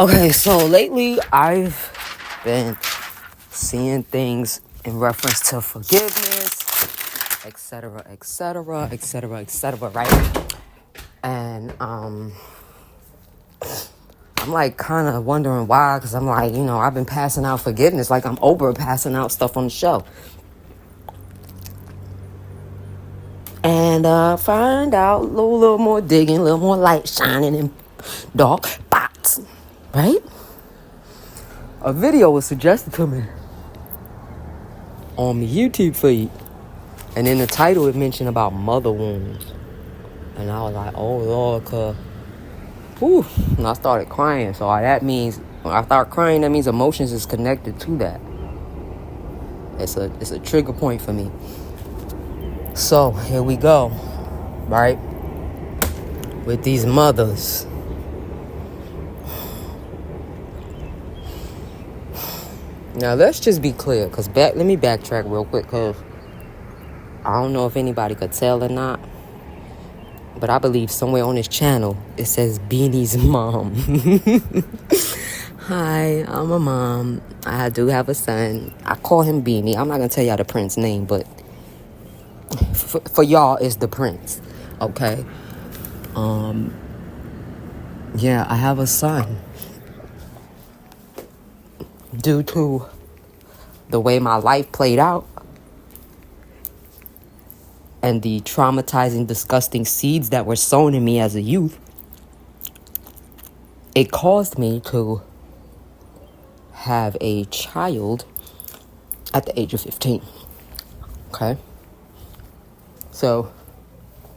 Okay, so lately I've been seeing things in reference to forgiveness, etc., etc., etc., etc., right? And I'm like kind of wondering why, because I'm like, I've been passing out forgiveness, like I'm Oprah passing out stuff on the show. And find out a little more digging, a little more light shining in dark spots, right? A video was suggested to me on the YouTube feed. And in the title, it mentioned about mother wounds. And I was like, oh, Lord, whew. And I started crying. So that means, when I start crying, that means emotions is connected to that. It's a trigger point for me. So, here we go, right? With these mothers. Now, let's just be clear, because let me backtrack real quick, because I don't know if anybody could tell or not. But I believe somewhere on this channel, it says Beanie's mom. Hi, I'm a mom. I do have a son. I call him Beanie. I'm not going to tell y'all the prince name, but for y'all, it's the prince. Okay? Yeah, I have a son. Due to the way my life played out and the traumatizing, disgusting seeds that were sown in me as a youth, it caused me to have a child at the age of 15. Okay? So,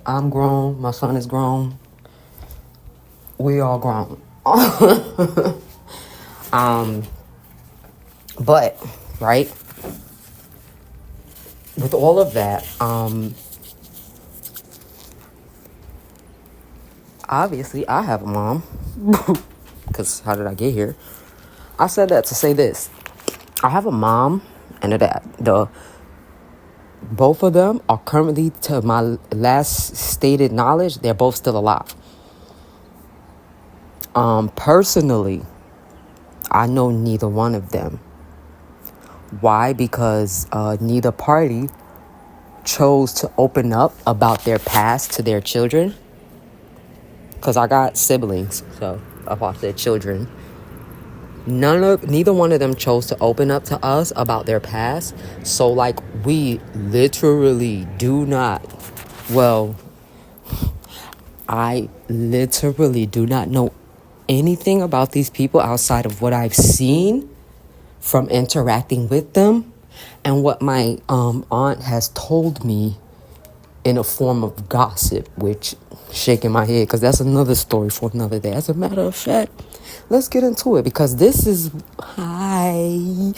I'm grown. My son is grown. We all grown. But, right? With all of that, obviously I have a mom. Because how did I get here? I said that to say this. I have a mom and a dad. Both of them are currently, to my last stated knowledge, they're both still alive. Personally, I know neither one of them. Why? Because neither party chose to open up about their past to their children. Because I got siblings, so about their children. Neither one of them chose to open up to us about their past. So, like, we literally do not, I literally do not know anything about these people outside of what I've seen from interacting with them and what my aunt has told me in a form of gossip, which shaking my head because that's another story for another day. As a matter of fact, let's get into it because this is going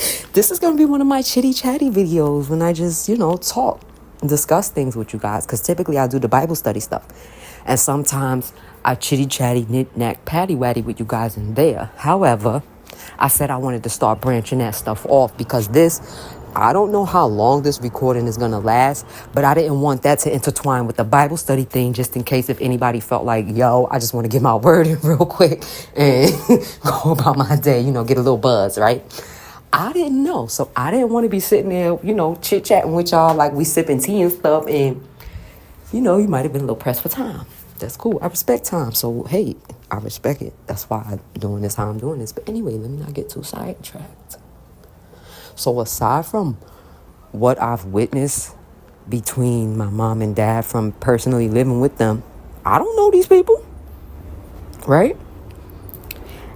to be one of my chitty chatty videos when I just, talk, discuss things with you guys, because typically I do the Bible study stuff. And sometimes I chitty chatty, knick knack, patty waddy with you guys in there. However, I said I wanted to start branching that stuff off because I don't know how long this recording is going to last, but I didn't want that to intertwine with the Bible study thing just in case if anybody felt like, yo, I just want to get my word in real quick and go about my day, get a little buzz, right? I didn't know. So I didn't want to be sitting there, chit-chatting with y'all like we sipping tea and stuff. And, you might have been a little pressed for time. That's cool. I respect time. So, hey, I respect it. That's why I'm doing this how I'm doing this. But anyway, let me not get too sidetracked. So aside from what I've witnessed between my mom and dad from personally living with them, I don't know these people, right?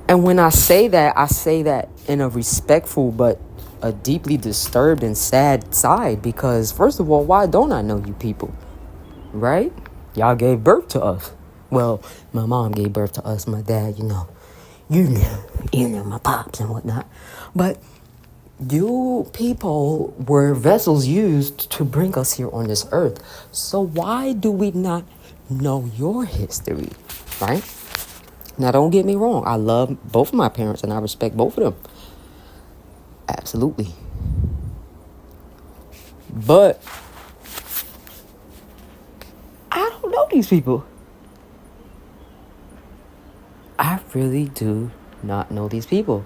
And when I say that in a respectful but a deeply disturbed and sad side because, first of all, why don't I know you people, right? Y'all gave birth to us. Well, my mom gave birth to us, my dad, my pops and whatnot. But you people were vessels used to bring us here on this earth. So why do we not know your history, right? Now, don't get me wrong. I love both of my parents and I respect both of them. Absolutely. But I don't know these people. I really do not know these people.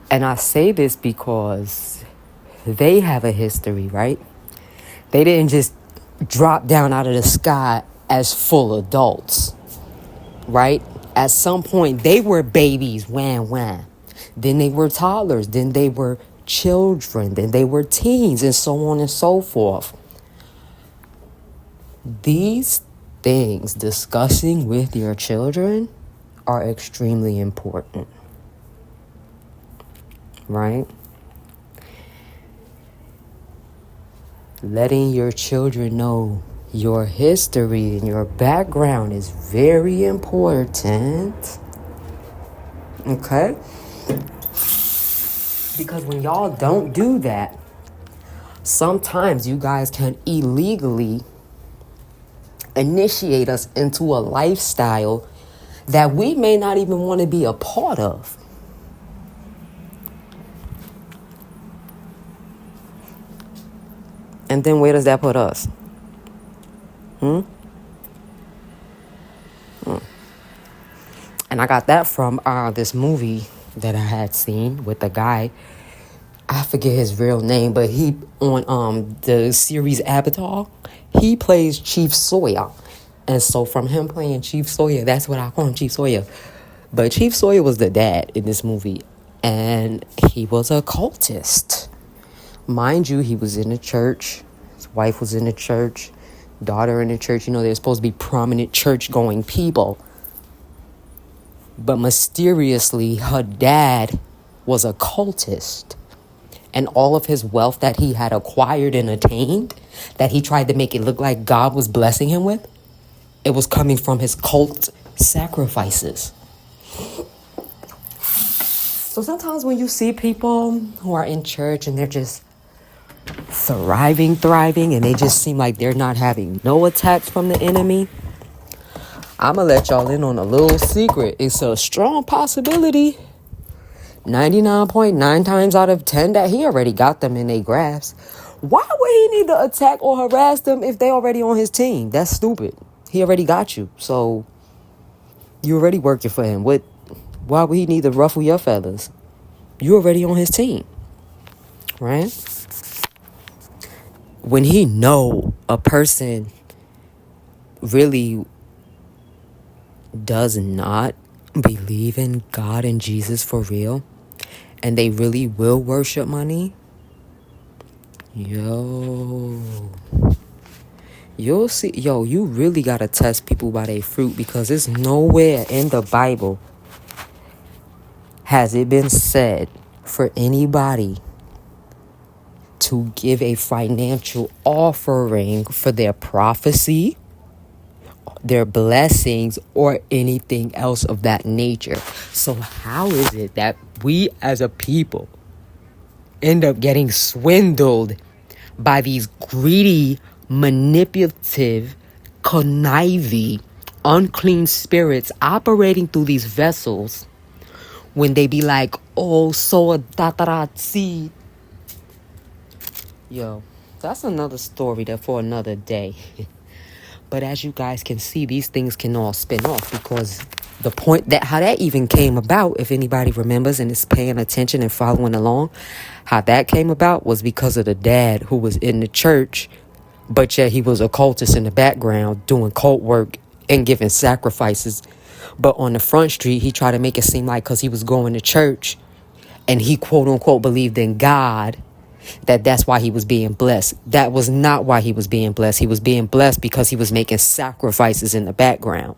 And I say this because they have a history, right? They didn't just drop down out of the sky as full adults, right? At some point, they were babies, wham. Then they were toddlers. Then they were children. Then they were teens, and so on and so forth. These things, discussing with your children, are extremely important, right? Letting your children know your history and your background is very important. Okay? Because when y'all don't do that, sometimes you guys can illegally initiate us into a lifestyle that we may not even want to be a part of. And then where does that put us? And I got that from this movie that I had seen with the guy. I forget his real name, but he on the series Avatar, he plays Chief Sawyer. And so from him playing Chief Sawyer, that's what I call him, Chief Sawyer. But Chief Sawyer was the dad in this movie, and he was a cultist. Mind you, he was in the church. His wife was in the church. Daughter in the church. You know, they're supposed to be prominent church-going people. But mysteriously, her dad was a cultist. And all of his wealth that he had acquired and attained, that he tried to make it look like God was blessing him with, it was coming from his cult sacrifices. So sometimes when you see people who are in church and they're just thriving, and they just seem like they're not having no attacks from the enemy, I'm going to let y'all in on a little secret. It's a strong possibility, 99.9 times out of 10, that he already got them in their grasp. Why would he need to attack or harass them if they already on his team? That's stupid. He already got you. So you already working for him. Why would he need to ruffle your feathers? You already on his team, right? When he know a person really does not believe in God and Jesus for real, and they really will worship money, you'll see, you really gotta test people by their fruit, because it's nowhere in the Bible has it been said for anybody to give a financial offering for their prophecy, their blessings, or anything else of that nature. So how is it that we as a people end up getting swindled by these greedy, manipulative, conniving, unclean spirits operating through these vessels, when they be like, oh, so a datarazzi? That's another story that for another day. But as you guys can see, these things can all spin off, because the point that how that even came about, if anybody remembers and is paying attention and following along, how that came about was because of the dad who was in the church, but yet he was a cultist in the background doing cult work and giving sacrifices. But on the front street, he tried to make it seem like because he was going to church and he quote unquote believed in God, that's why he was being blessed. That was not why he was being blessed. He was being blessed because he was making sacrifices in the background.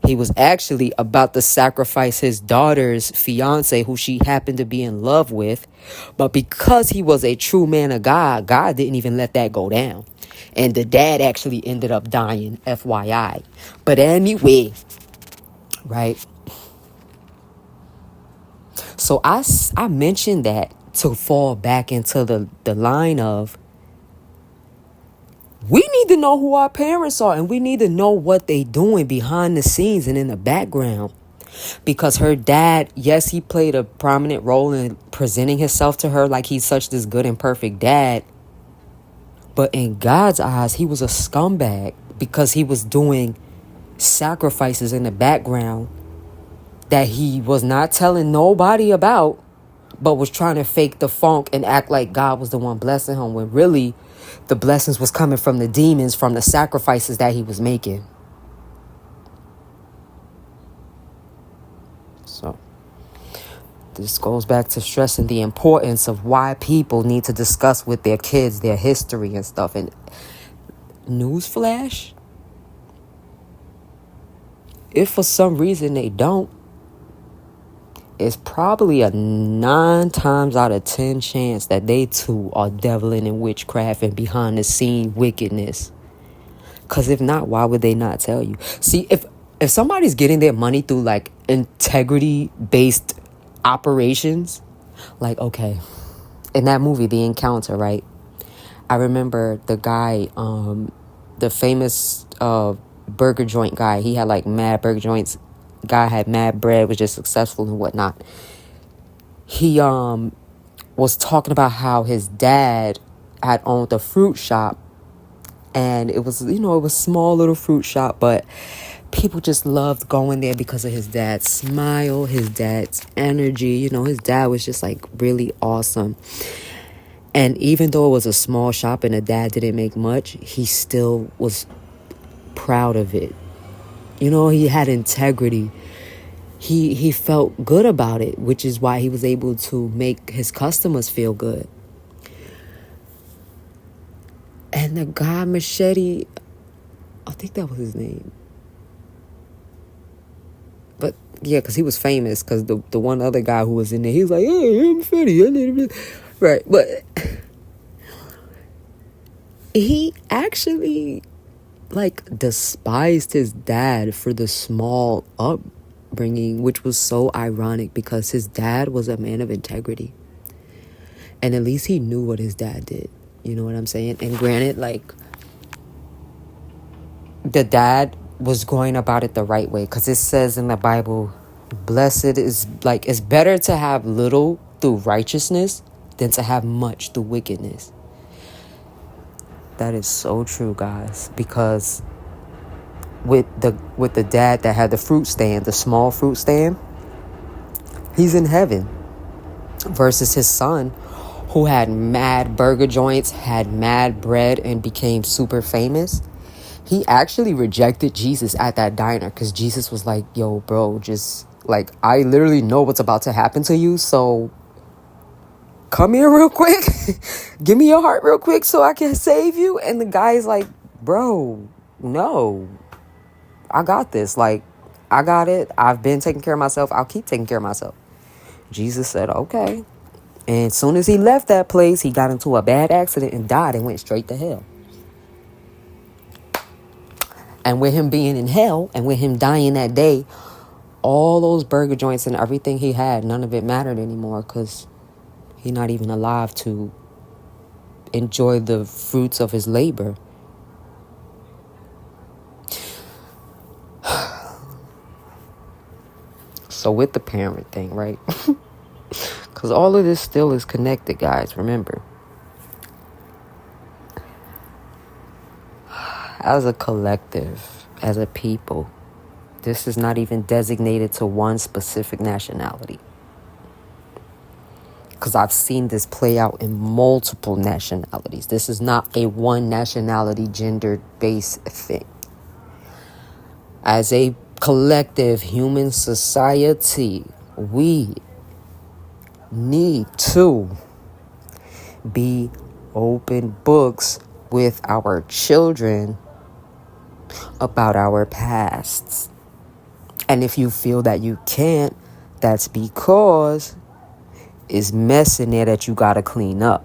He was actually about to sacrifice his daughter's fiance, who she happened to be in love with. But because he was a true man of God, God didn't even let that go down. And the dad actually ended up dying, FYI. But anyway, right? So I mentioned that to fall back into the line of, we need to know who our parents are, and we need to know what they doing behind the scenes and in the background. Because her dad, yes, he played a prominent role in presenting himself to her like he's such this good and perfect dad. But in God's eyes, he was a scumbag, because he was doing sacrifices in the background that he was not telling nobody about, but was trying to fake the funk and act like God was the one blessing him, when really the blessings was coming from the demons, from the sacrifices that he was making. So this goes back to stressing the importance of why people need to discuss with their kids their history and stuff. And newsflash, if for some reason they don't, it's probably a 9 times out of 10 chance that they too are deviling in witchcraft and behind the scene wickedness. Because if not, why would they not tell you? See, if somebody's getting their money through like integrity based operations, like, okay, in that movie The Encounter, right, I remember the guy, the famous burger joint guy, he had like mad burger joints, guy had mad bread, was just successful and whatnot. He was talking about how his dad had owned a fruit shop, and it was, it was small little fruit shop, but people just loved going there because of his dad's smile, his dad's energy. His dad was just like really awesome. And even though it was a small shop and the dad didn't make much, he still was proud of it. He had integrity. He felt good about it, which is why he was able to make his customers feel good. And the guy, Machete, I think that was his name. But yeah, because he was famous, because the one other guy who was in there, he was like, hey, I'm Fetty. Right, but he actually despised his dad for the small upbringing, which was so ironic because his dad was a man of integrity. And at least he knew what his dad did. You know what I'm saying? And granted, the dad was going about it the right way, because it says in the Bible, blessed is it's better to have little through righteousness than to have much through wickedness. That is so true, guys, because with the dad that had the fruit stand, the small fruit stand, he's in heaven, versus his son who had mad burger joints, had mad bread, and became super famous. He actually rejected Jesus at that diner because Jesus was like, yo, bro, just I literally know what's about to happen to you, so come here real quick. Give me your heart real quick so I can save you. And the guy's like, bro, no, I got this. I got it. I've been taking care of myself. I'll keep taking care of myself. Jesus said, okay. And as soon as he left that place, he got into a bad accident and died and went straight to hell. And with him being in hell and with him dying that day, all those burger joints and everything he had, none of it mattered anymore, because he's not even alive to enjoy the fruits of his labor. So with the parent thing, right? Because all of this still is connected, guys. Remember, as a collective, as a people, this is not even designated to one specific nationality. Because I've seen this play out in multiple nationalities. This is not a one nationality gender-based thing. As a collective human society, we need to be open books with our children about our pasts. And if you feel that you can't, that's because it's mess in there that you gotta clean up.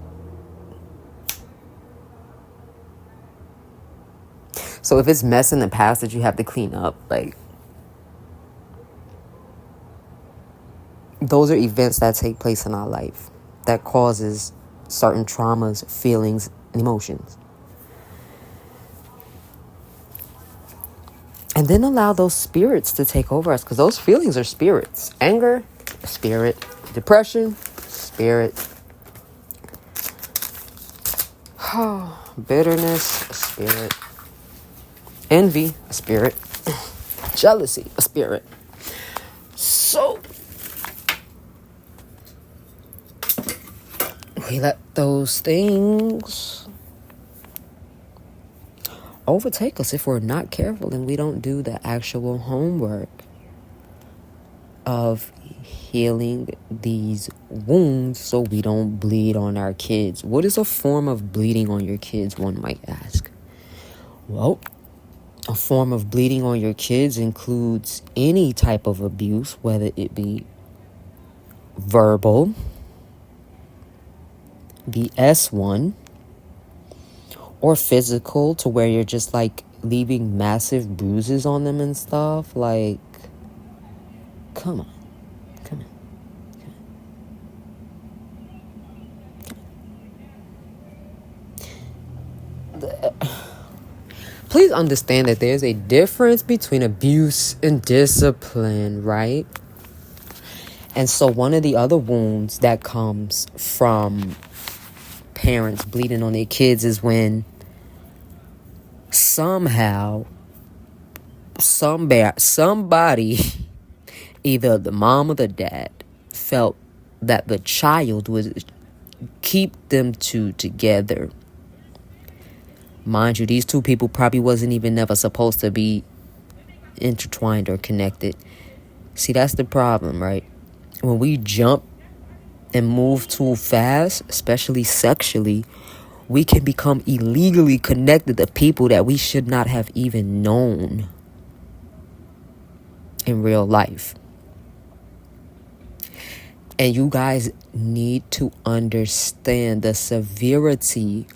So if it's mess in the past that you have to clean up, those are events that take place in our life that causes certain traumas, feelings, and emotions. And then allow those spirits to take over us, because those feelings are spirits. Anger, a spirit. Depression, spirit. Bitterness, a spirit. Envy, a spirit. jealousy, a spirit. So we let those things overtake us if we're not careful and we don't do the actual homework of healing these wounds so we don't bleed on our kids. What is a form of bleeding on your kids, one might ask? Well, a form of bleeding on your kids includes any type of abuse, whether it be verbal, the S1, or physical, to where you're just like leaving massive bruises on them and stuff. Like, come on. Please understand that there's a difference between abuse and discipline, right? And so one of the other wounds that comes from parents bleeding on their kids is when somehow somebody, either the mom or the dad, felt that the child would keep them two together. Mind you, these two people probably wasn't even never supposed to be intertwined or connected. See, that's the problem, right? When we jump and move too fast, especially sexually, we can become illegally connected to people that we should not have even known in real life. And you guys need to understand the severity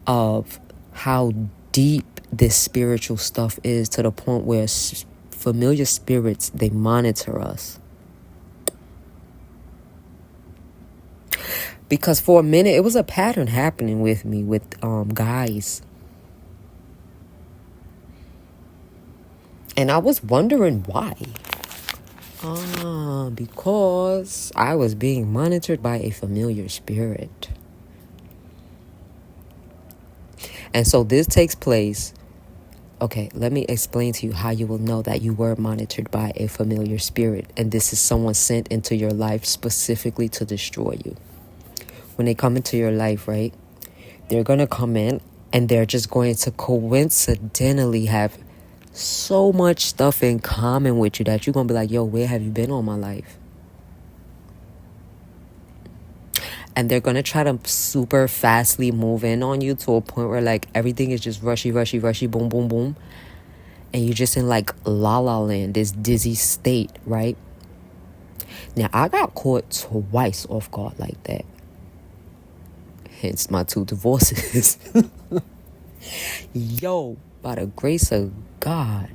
of how deep this spiritual stuff is, to the point where familiar spirits, they monitor us. Because for a minute, it was a pattern happening with me with guys. And I was wondering why. Because I was being monitored by a familiar spirit. And so this takes place. Okay, let me explain to you how you will know that you were monitored by a familiar spirit. And this is someone sent into your life specifically to destroy you. When they come into your life, right, they're going to come in and they're just going to coincidentally have so much stuff in common with you that you're going to be like, yo, where have you been all my life? And they're going to try to super fastly move in on you to a point where like everything is just rushy, boom, boom, boom. And you're just in like la la land, this dizzy state, right? Now, I got caught twice off guard like that. Hence my 2 divorces. Yo, by the grace of God,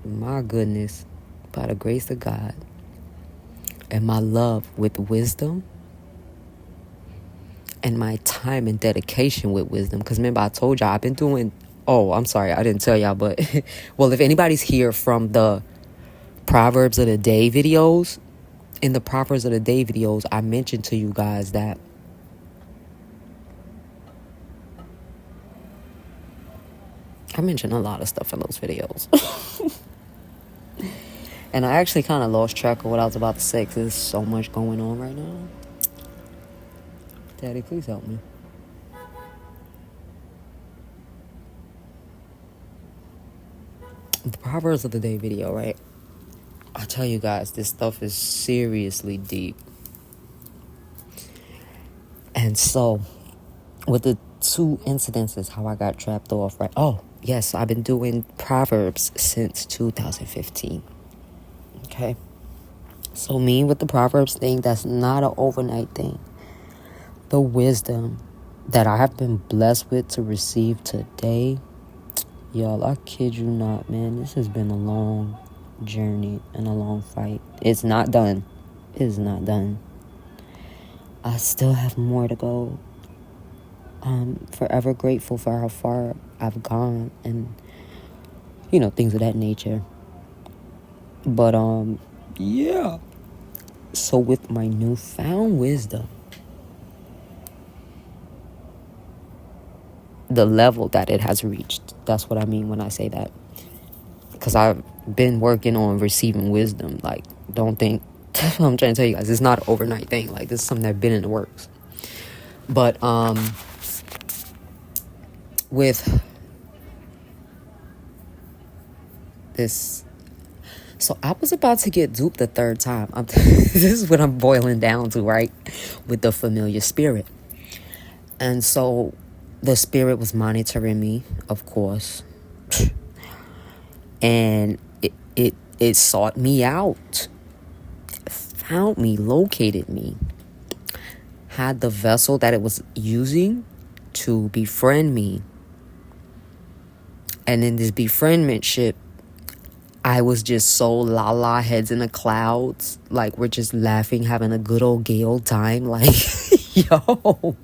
my goodness, by the grace of God, and my love with wisdom, and my time and dedication with wisdom. Because remember, I told y'all I've been doing... Oh, I'm sorry, I didn't tell y'all, but... well, if anybody's here from the Proverbs of the Day videos, in the Proverbs of the Day videos, I mentioned to you guys that I mentioned a lot of stuff in those videos. And I actually kind of lost track of what I was about to say because there's so much going on right now. Daddy, please help me. The Proverbs of the Day video, right? I tell you guys, this stuff is seriously deep. And so, with the 2 incidences, how I got trapped off, right? Oh, yes, I've been doing Proverbs since 2015. Okay? So me with the Proverbs thing, that's not an overnight thing. The wisdom that I have been blessed with to receive today, y'all, I kid you not, man. This has been a long journey and a long fight. It's not done. It is not done. I still have more to go. I'm forever grateful for how far I've gone and, you know, things of that nature. But, yeah. So with my newfound wisdom, the level that it has reached, that's what I mean when I say that. because I've been working on receiving wisdom. Like, don't think, that's what I'm trying to tell you guys. It's not an overnight thing. Like, this is something that's been in the works. But, with this, so I was about to get duped the third time. This is what I'm boiling down to, right? With the familiar spirit. And so the spirit was monitoring me, of course. And it sought me out, found me, located me, had the vessel that it was using to befriend me. And in this befriendmentship, I was just so la heads in the clouds. Like, we're just laughing, having a good old gay old time. Like, yo.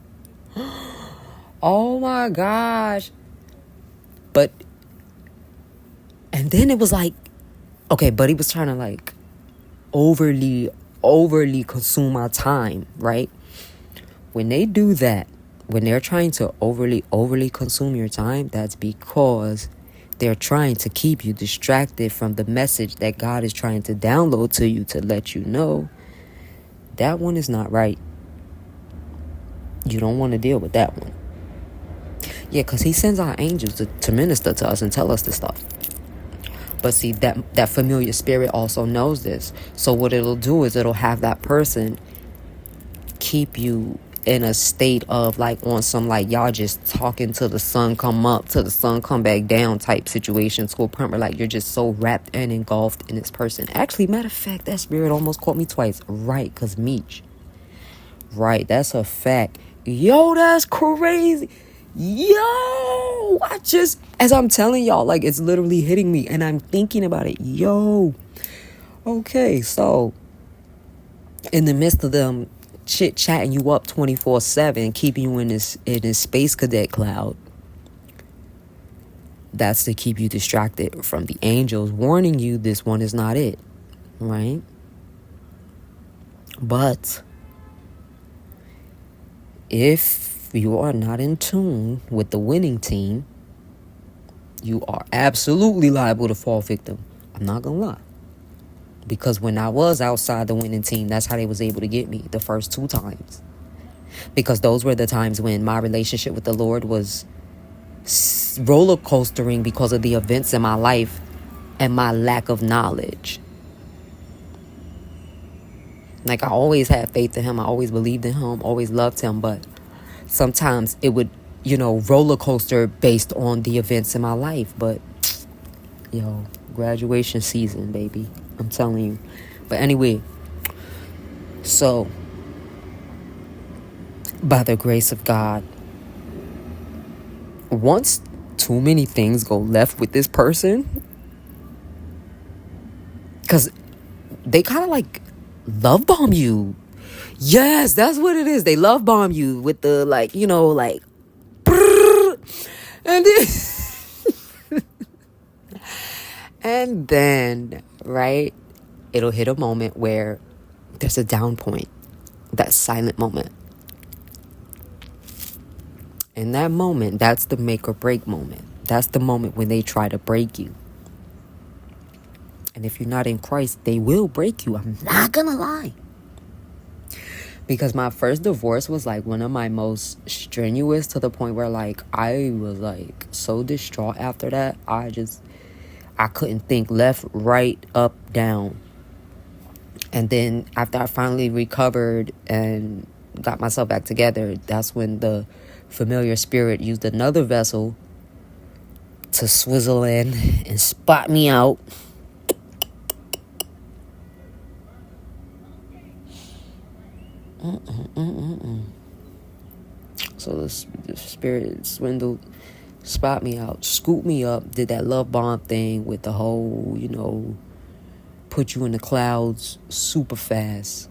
Oh my gosh. But, and then it was like, okay, Buddy was trying to like overly consume my time, right? When they do that, when they're trying to overly consume your time, that's because they're trying to keep you distracted from the message that God is trying to download to you to let you know that one is not right. You don't want to deal with that one. Yeah, because he sends our angels to minister to us and tell us this stuff. But see, that familiar spirit also knows this. So what it'll do is it'll have that person keep you in a state of like on some like y'all just talking till the sun come up, till the sun come back down type situation. To a point where like you're just so wrapped and engulfed in this person. Actually, matter of fact, that spirit almost caught me twice. Right, because Meech. Right, that's a fact. Yo, that's crazy. Yo, as I'm telling y'all, like it's literally hitting me and I'm thinking about it. Yo, okay, so in the midst of them chit-chatting you up 24/7, keeping you in this space cadet cloud, that's to keep you distracted from the angels warning you this one is not it, right? But if you are not in tune with the winning team, you are absolutely liable to fall victim. I'm not gonna lie. Because when I was outside the winning team, that's how they was able to get me the first 2 times. Because those were the times when my relationship with the Lord was roller coastering because of the events in my life and my lack of knowledge. Like, I always had faith in him. I always believed in him, always loved him. But sometimes it would, roller coaster based on the events in my life. But, graduation season, baby. I'm telling you. But anyway, so by the grace of God, once too many things go left with this person, because they kind of like love bomb you. Yes, that's what it is. They love bomb you with the and then and then, right, it'll hit a moment where there's a down point, that silent moment. In that moment, that's the make or break moment. That's the moment when they try to break you. And if you're not in Christ, they will break you. I'm not gonna lie. Because my first divorce was like one of my most strenuous, to the point where like I was like so distraught after that. I couldn't think left, right, up, down. And then after I finally recovered and got myself back together, that's when the familiar spirit used another vessel to swizzle in and spot me out. So the spirit swindled, spot me out, scoop me up, did that love bomb thing with the whole, put you in the clouds super fast.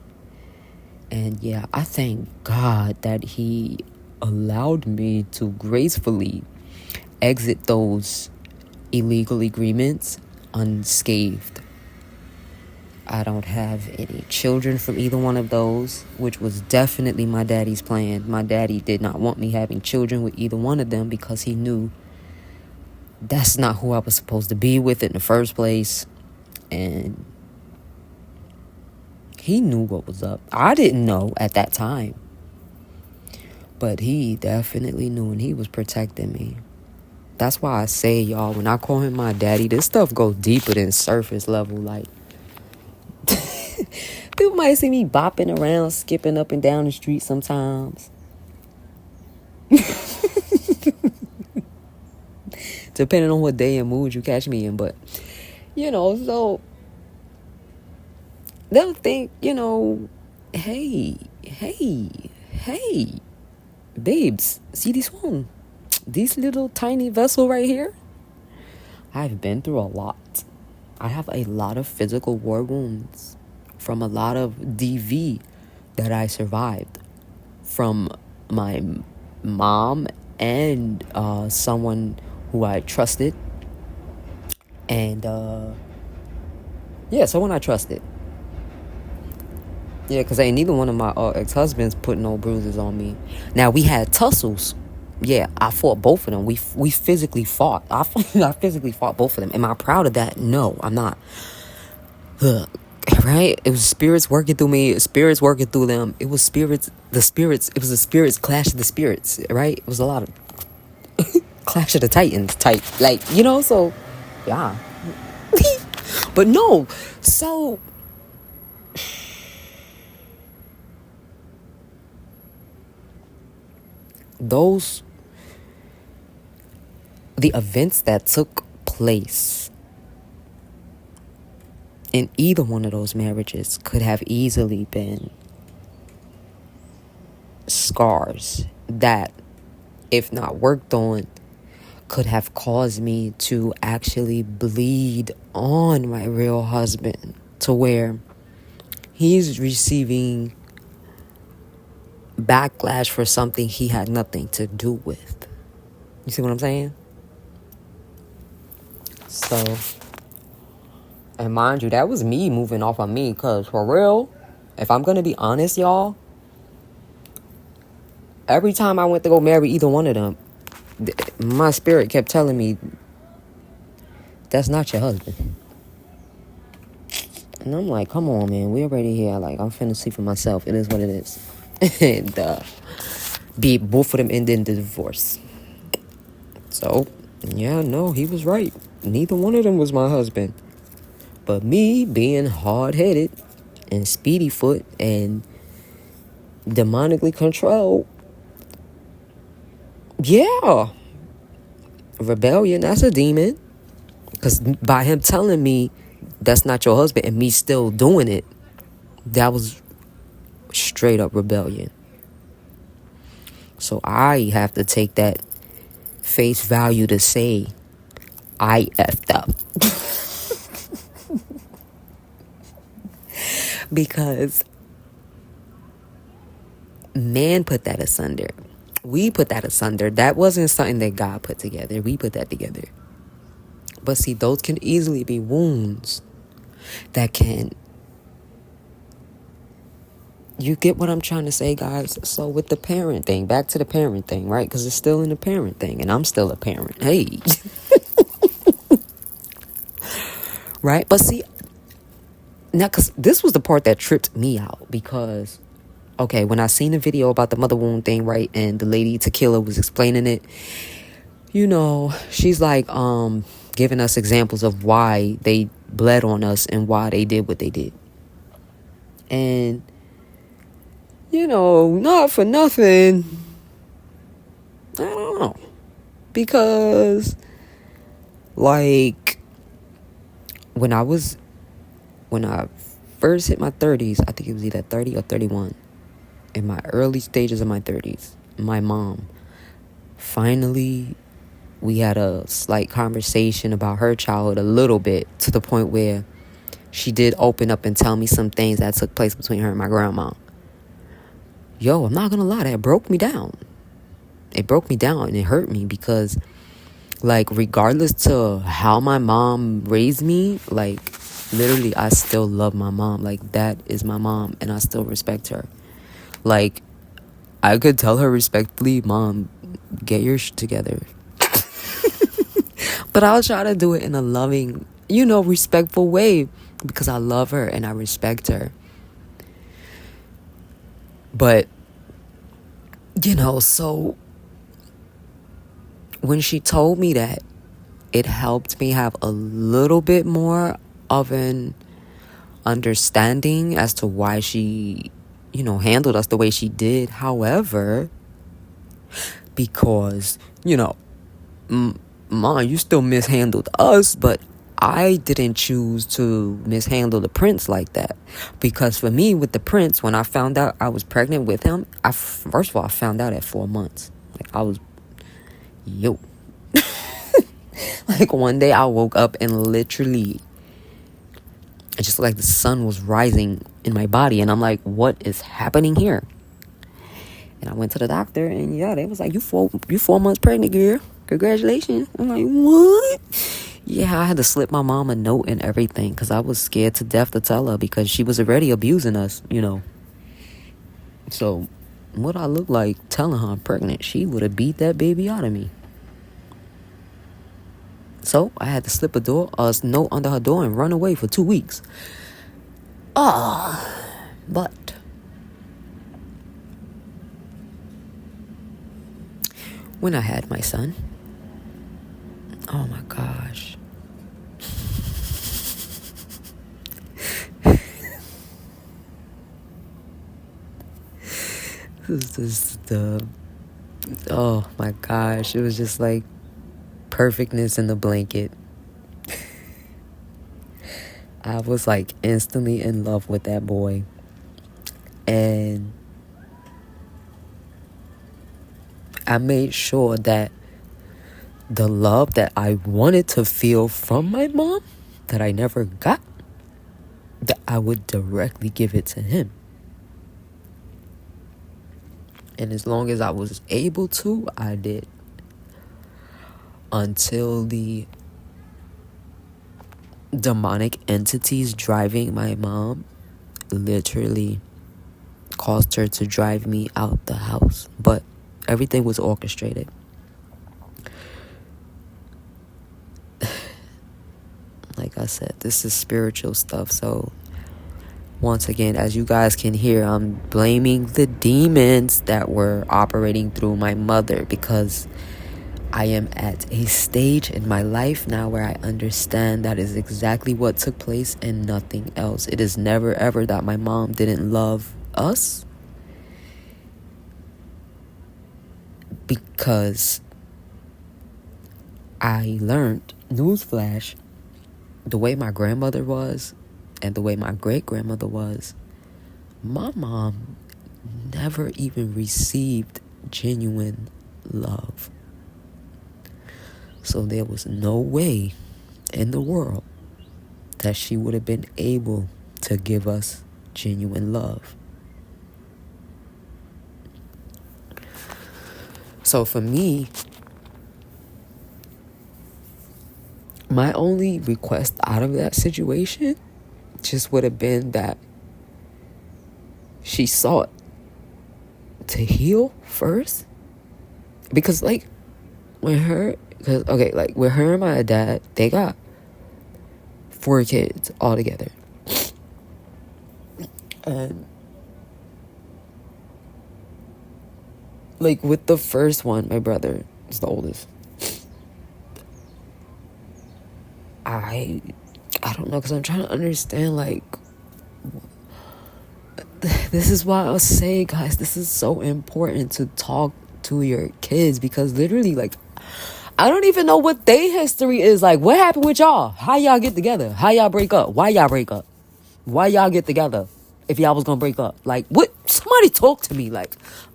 And yeah, I thank God that he allowed me to gracefully exit those illegal agreements unscathed. I don't have any children from either one of those, which was definitely my daddy's plan. My daddy did not want me having children with either one of them because he knew that's not who I was supposed to be with in the first place. And he knew what was up. I didn't know at that time, but he definitely knew, and he was protecting me. That's why I say, y'all, when I call him my daddy, this stuff goes deeper than surface level. Like, people might see me bopping around, skipping up and down the street sometimes. Depending on what day and mood you catch me in. But, so they'll think, hey, babes, see this one? This little tiny vessel right here? I've been through a lot. I have a lot of physical war wounds from a lot of DV that I survived from my mom and someone who I trusted. And, someone I trusted. Yeah, because ain't neither one of my ex-husbands put no bruises on me. Now, we had tussles. Yeah, I fought both of them. We physically fought. I physically fought both of them. Am I proud of that? No, I'm not. Right? It was spirits working through me. Spirits working through them. It was spirits. It was the spirits. Clash of the spirits. Right? It was a lot of Clash of the Titans type. Like, so, yeah. But no. So, the events that took place in either one of those marriages could have easily been scars that, if not worked on, could have caused me to actually bleed on my real husband to where he's receiving backlash for something he had nothing to do with. You see what I'm saying? So, and mind you, that was me moving off of me, because for real, if I'm going to be honest, y'all, every time I went to go marry either one of them, my spirit kept telling me, that's not your husband. And I'm like, come on, man, we already here. Like, I'm finna see for myself. It is what it is. And both of them ended in the divorce. So, yeah, no, he was right. Neither one of them was my husband. But me being hard-headed and speedy foot and demonically controlled, yeah, rebellion, that's a demon. Because by him telling me that's not your husband and me still doing it, that was straight up rebellion. So I have to take that face value to say I effed up. Because man put that asunder. We put that asunder. That wasn't something that God put together. We put that together. But see, those can easily be wounds that can... You get what I'm trying to say, guys? So with the parent thing, back to the parent thing, right? Because it's still in the parent thing, and I'm still a parent. Hey. Right? But see, now, because this was the part that tripped me out, because, okay, when I seen the video about the mother wound thing, right, and the lady Tequila was explaining it, she's like, giving us examples of why they bled on us and why they did what they did. And, not for nothing, I don't know, because, like, when I first hit my 30s, I think it was either 30 or 31, in my early stages of my 30s, my mom, finally, we had a slight conversation about her childhood a little bit, to the point where she did open up and tell me some things that took place between her and my grandma. Yo, I'm not gonna lie, that broke me down. It broke me down and it hurt me, because, like, regardless to how my mom raised me, like, literally, I still love my mom. Like, that is my mom, and I still respect her. Like, I could tell her respectfully, Mom, get your shit together. But I'll try to do it in a loving, respectful way because I love her and I respect her. But, so when she told me that, it helped me have a little bit more of an understanding as to why she, handled us the way she did. However, because, Ma, you still mishandled us, but I didn't choose to mishandle the prince like that. Because for me, with the prince, when I found out I was pregnant with him, first of all, I found out at 4 months. Like, I was, like, one day I woke up and literally, it's just like the sun was rising in my body. And I'm like, what is happening here? And I went to the doctor, and they was like, you 4 months pregnant, girl. Congratulations. I'm like, what? Yeah, I had to slip my mom a note and everything because I was scared to death to tell her because she was already abusing us, So, what I look like telling her I'm pregnant, she would have beat that baby out of me. So, I had to slip a note under her door and run away for 2 weeks. But when I had my son, oh my gosh. Oh my gosh. It was just like perfectness in the blanket. I was like instantly in love with that boy. And I made sure that the love that I wanted to feel from my mom, that I never got, that I would directly give it to him. And as long as I was able to, I did. Until the demonic entities driving my mom literally caused her to drive me out the house. But everything was orchestrated. Like I said, this is spiritual stuff. So once again, as you guys can hear, I'm blaming the demons that were operating through my mother because I am at a stage in my life now where I understand that is exactly what took place and nothing else. It is never ever that my mom didn't love us, because I learned, newsflash, the way my grandmother was and the way my great-grandmother was, my mom never even received genuine love. So there was no way in the world that she would have been able to give us genuine love. So for me, my only request out of that situation just would have been that she sought to heal first. Because with her and my dad, they got 4 kids all together. And with the first one, my brother is the oldest. I don't know, because I'm trying to understand, this is why I'll say, guys, this is so important to talk to your kids, because literally, I don't even know what their history is. What happened with y'all? How y'all get together? How y'all break up? Why y'all break up? Why y'all get together if y'all was gonna break up? What? Somebody talk to me.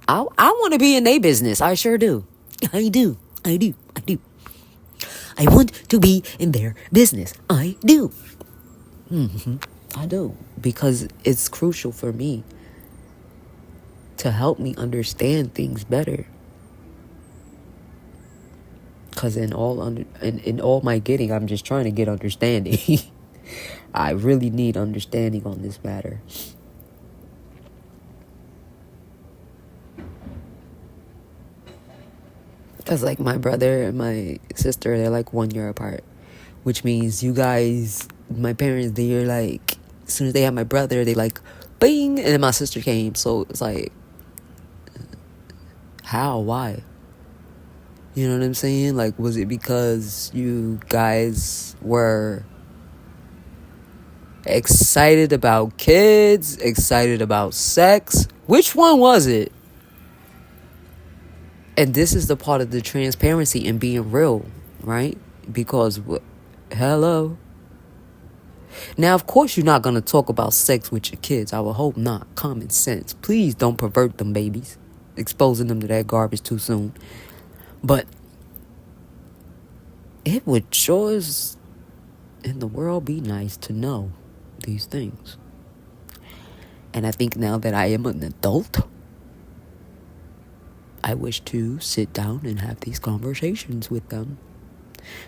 I want to be in their business. I sure do. I do. I want to be in their business. I do. I do. Because it's crucial for me to help me understand things better. Because in all my getting, I'm just trying to get understanding. I really need understanding on this matter. Because, like, my brother and my sister, they're, like, 1 year apart. Which means you guys, my parents, they're, like, as soon as they had my brother, they, like, bing! And then my sister came. So, it's like, how? Why? You know what I'm saying? Like, was it because you guys were excited about kids? Excited about sex? Which one was it? And this is the part of the transparency and being real, right? Because, hello. Now, of course, you're not going to talk about sex with your kids. I would hope not. Common sense. Please don't pervert them babies. Exposing them to that garbage too soon. But it would sure as in the world be nice to know these things. And I think now that I am an adult, I wish to sit down and have these conversations with them.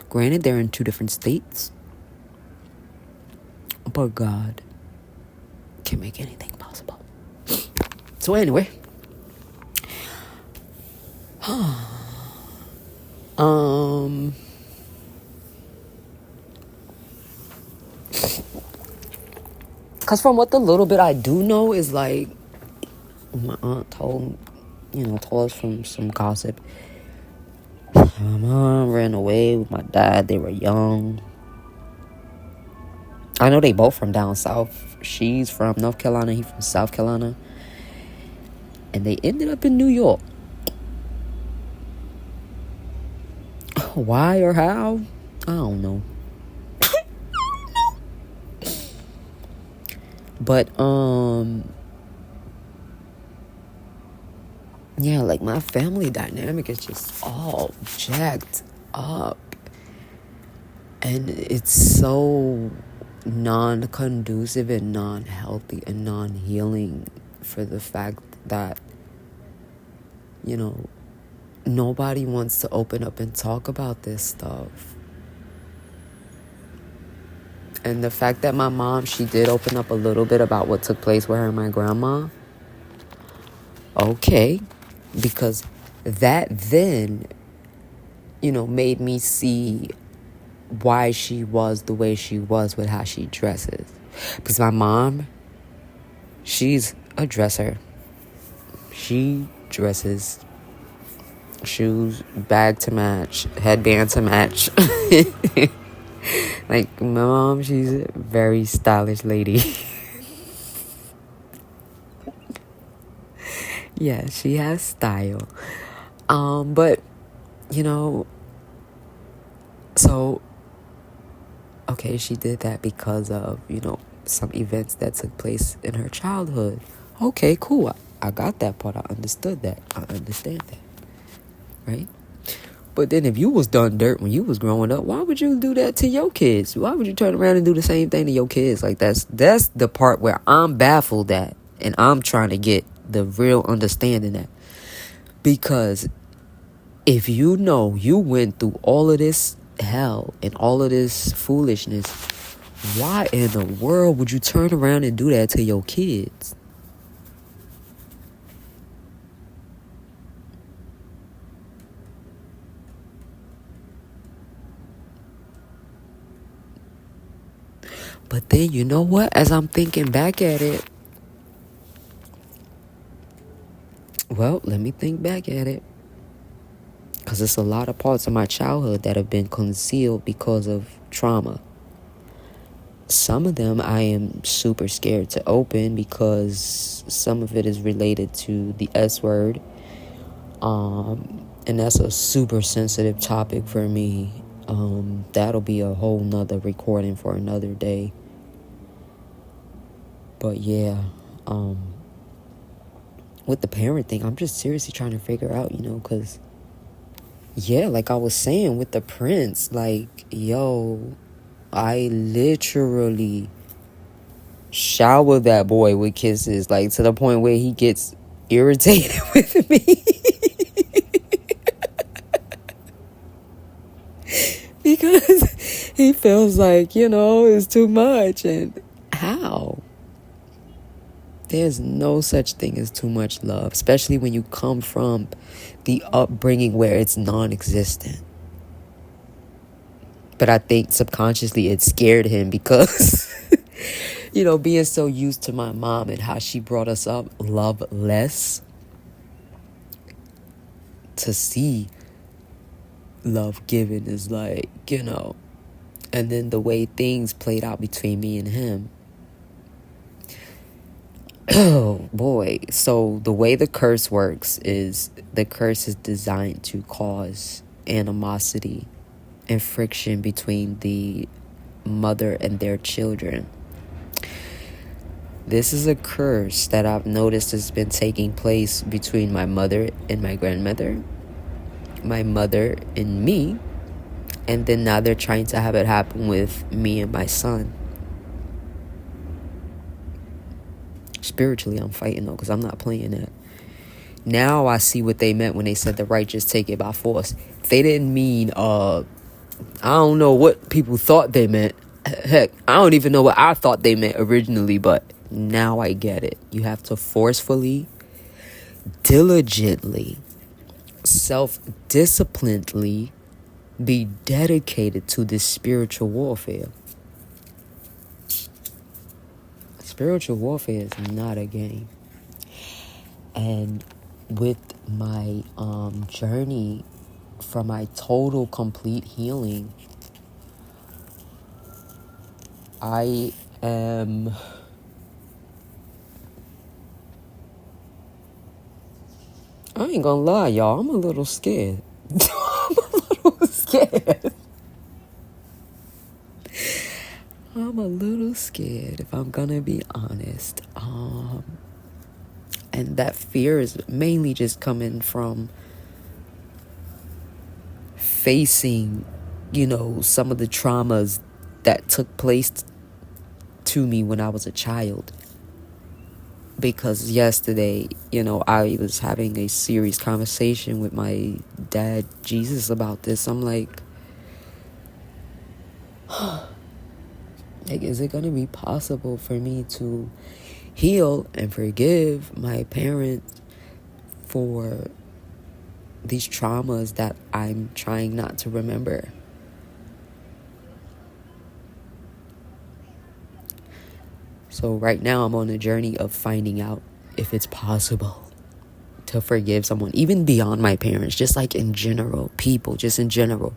Granted, they're in 2 different states. But God can make anything possible. So anyway. Because from what the little bit I do know is like, my aunt told us from some gossip. My mom ran away with my dad. They were young. I know they both from down south. She's from North Carolina. He's from South Carolina. And they ended up in New York. Why or how? I don't know. But, yeah, like my family dynamic is just all jacked up. And it's so non-conducive and non-healthy and non-healing for the fact that, nobody wants to open up and talk about this stuff. And the fact that my mom, she did open up a little bit about what took place with her and my grandma. Okay. Because that then, made me see why she was the way she was with how she dresses. Because my mom, she's a dresser. She dresses shoes, bag to match, headband to match. Like, my mom, she's a very stylish lady. Yeah, she has style. But, so, okay, she did that because of, some events that took place in her childhood. Okay, cool. I got that part. I understood that. I understand that. Right? But then if you was done dirt when you was growing up, why would you do that to your kids? Why would you turn around and do the same thing to your kids? Like, that's the part where I'm baffled at. And I'm trying to get the real understanding at. Because if you know you went through all of this hell and all of this foolishness, why in the world would you turn around and do that to your kids? But then, you know what? As I'm thinking back at it, well, let me think back at it. Because it's a lot of parts of my childhood that have been concealed because of trauma. Some of them I am super scared to open because some of it is related to the S word. And that's a super sensitive topic for me. That'll be a whole nother recording for another day. But yeah, with the parent thing, I'm just seriously trying to figure out, because, yeah, like I was saying with the prince, like, yo, I literally shower that boy with kisses, like, to the point where he gets irritated with me. Because he feels like, it's too much. And how? There's no such thing as too much love, especially when you come from the upbringing where it's non-existent. But I think subconsciously it scared him because, being so used to my mom and how she brought us up loveless, to see love given is like, and then the way things played out between me and him. Oh boy. So the way the curse works is the curse is designed to cause animosity and friction between the mother and their children. This is a curse that I've noticed has been taking place between my mother and my grandmother, my mother and me, and then now they're trying to have it happen with me and my son. Spiritually, I'm fighting though, because I'm not playing that. Now I see what they meant when they said the righteous take it by force. They didn't mean, I don't know what people thought they meant. Heck, I don't even know what I thought they meant originally, but now I get it. You have to forcefully, diligently, self-disciplinedly be dedicated to this spiritual warfare. Spiritual warfare is not a game. And with my journey for my total complete healing, I ain't gonna lie, y'all, I'm a little scared. I'm a little scared, if I'm gonna be honest. And that fear is mainly just coming from facing, some of the traumas that took place to me when I was a child. Because yesterday, I was having a serious conversation with my dad, Jesus, about this. I'm like, is it going to be possible for me to heal and forgive my parents for these traumas that I'm trying not to remember? So right now I'm on a journey of finding out if it's possible to forgive someone, even beyond my parents, just like in general, people, just in general.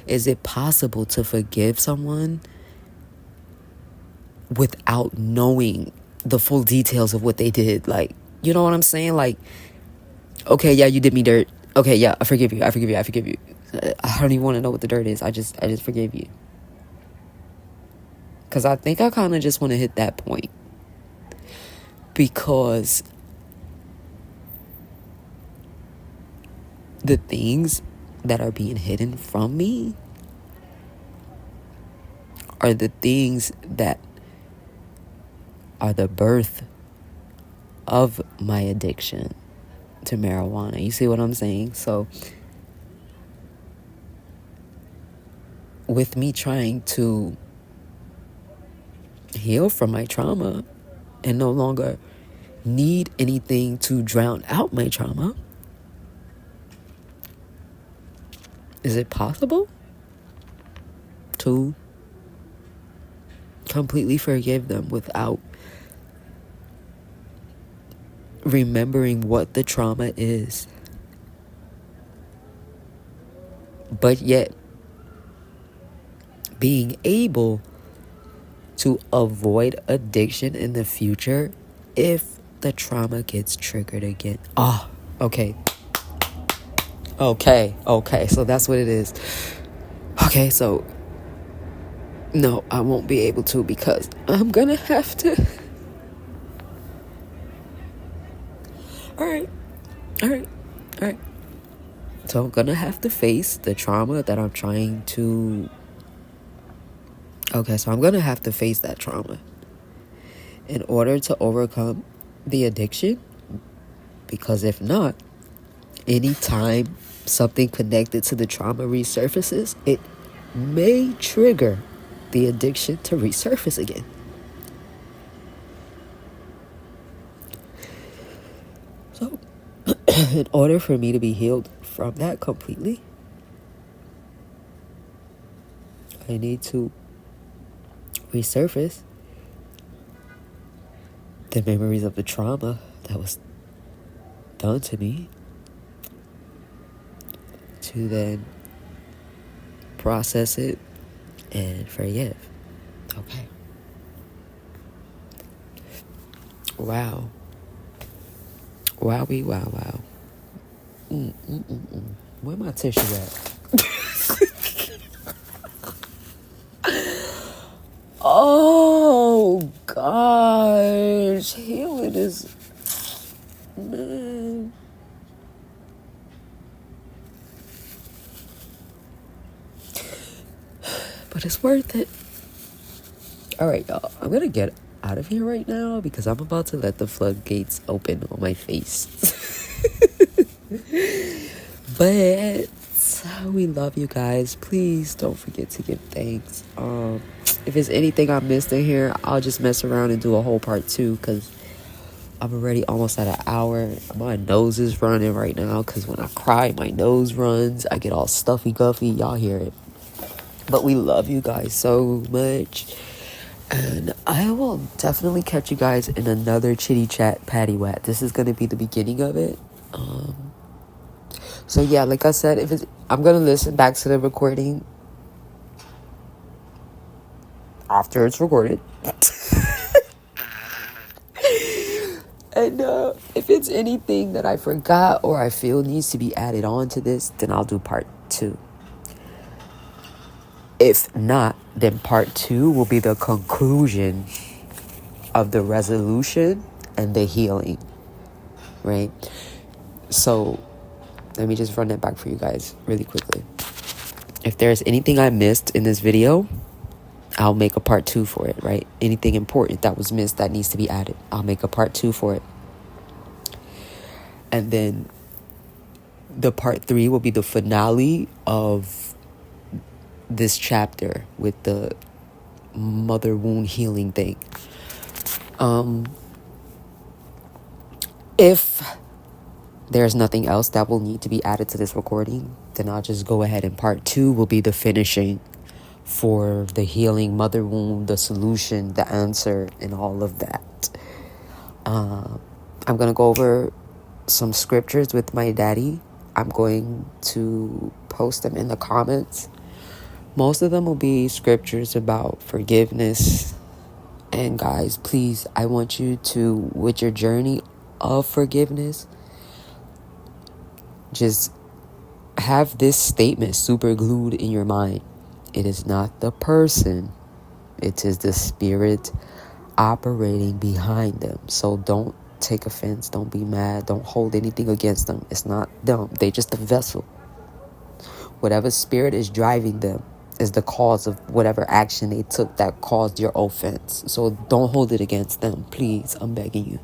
Is it possible to forgive someone without knowing the full details of what they did? Like, you know what I'm saying? Like, okay, yeah, you did me dirt. Okay, yeah, I forgive you. I don't even want to know what the dirt is. I just forgive you. Because I think I kind of just want to hit that point. Because the things that are being hidden from me are the things that are the birth of my addiction to marijuana. You see what I'm saying? So with me trying to heal from my trauma and no longer need anything to drown out my trauma, is it possible to completely forgive them without remembering what the trauma is, but yet being able to avoid addiction in the future if the trauma gets triggered again? Okay, so that's what it is. Okay, so no, I won't be able to, because I'm gonna have to. All right. So I'm gonna have to face the trauma that I'm trying to. Okay, so I'm gonna have to face that trauma in order to overcome the addiction. Because if not, anytime something connected to the trauma resurfaces, it may trigger the addiction to resurface again. in order for me to be healed from that completely, I need to resurface the memories of the trauma that was done to me, to then process it and forgive. Okay. Wow. Wowie, wow, wow. Where my tissue at? Oh, gosh. Healing is... Man. But it's worth it. All right, y'all. I'm going to get out of here right now because I'm about to let the floodgates open on my face. But we love you guys. Please don't forget to give thanks. If there's anything I missed in here, I'll just mess around and do a whole part 2 because I'm already almost at an hour. My nose is running right now because when I cry, my nose runs. I get all stuffy guffy. Y'all hear it. But we love you guys so much. And I will definitely catch you guys in another chitty chat patty wet. This is going to be the beginning of it. So yeah, like I said, I'm going to listen back to the recording after it's recorded. And if it's anything that I forgot or I feel needs to be added on to this, then I'll do part 2. If not, then part 2 will be the conclusion of the resolution and the healing, right? So let me just run that back for you guys really quickly. If there's anything I missed in this video, I'll make a part 2 for it, right? Anything important that was missed that needs to be added, I'll make a part 2 for it. And then the part 3 will be the finale of this chapter with the mother wound healing thing. If there's nothing else that will need to be added to this recording, then I'll just go ahead and part 2 will be the finishing for the healing mother wound, the solution, the answer, and all of that. I'm going to go over some scriptures with my daddy. I'm going to post them in the comments. Most of them will be scriptures about forgiveness. And guys, please, I want you to, with your journey of forgiveness, just have this statement super glued in your mind. It is not the person. It is the spirit operating behind them. So don't take offense. Don't be mad. Don't hold anything against them. It's not them. They're just a vessel. Whatever spirit is driving them is the cause of whatever action they took that caused your offense. So don't hold it against them. Please, I'm begging you.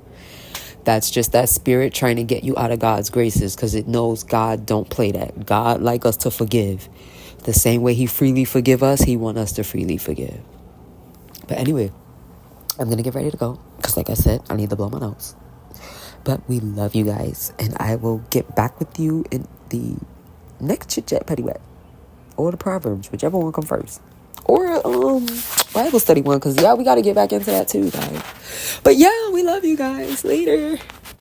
That's just that spirit trying to get you out of God's graces because it knows God don't play that. God like us to forgive. The same way he freely forgive us, he want us to freely forgive. But anyway, I'm going to get ready to go because like I said, I need to blow my nose. But we love you guys, and I will get back with you in the next chit chat petty wet or the Proverbs, whichever one come first, or Bible study one, because yeah, we got to get back into that too, guys. But yeah, we love you guys. Later.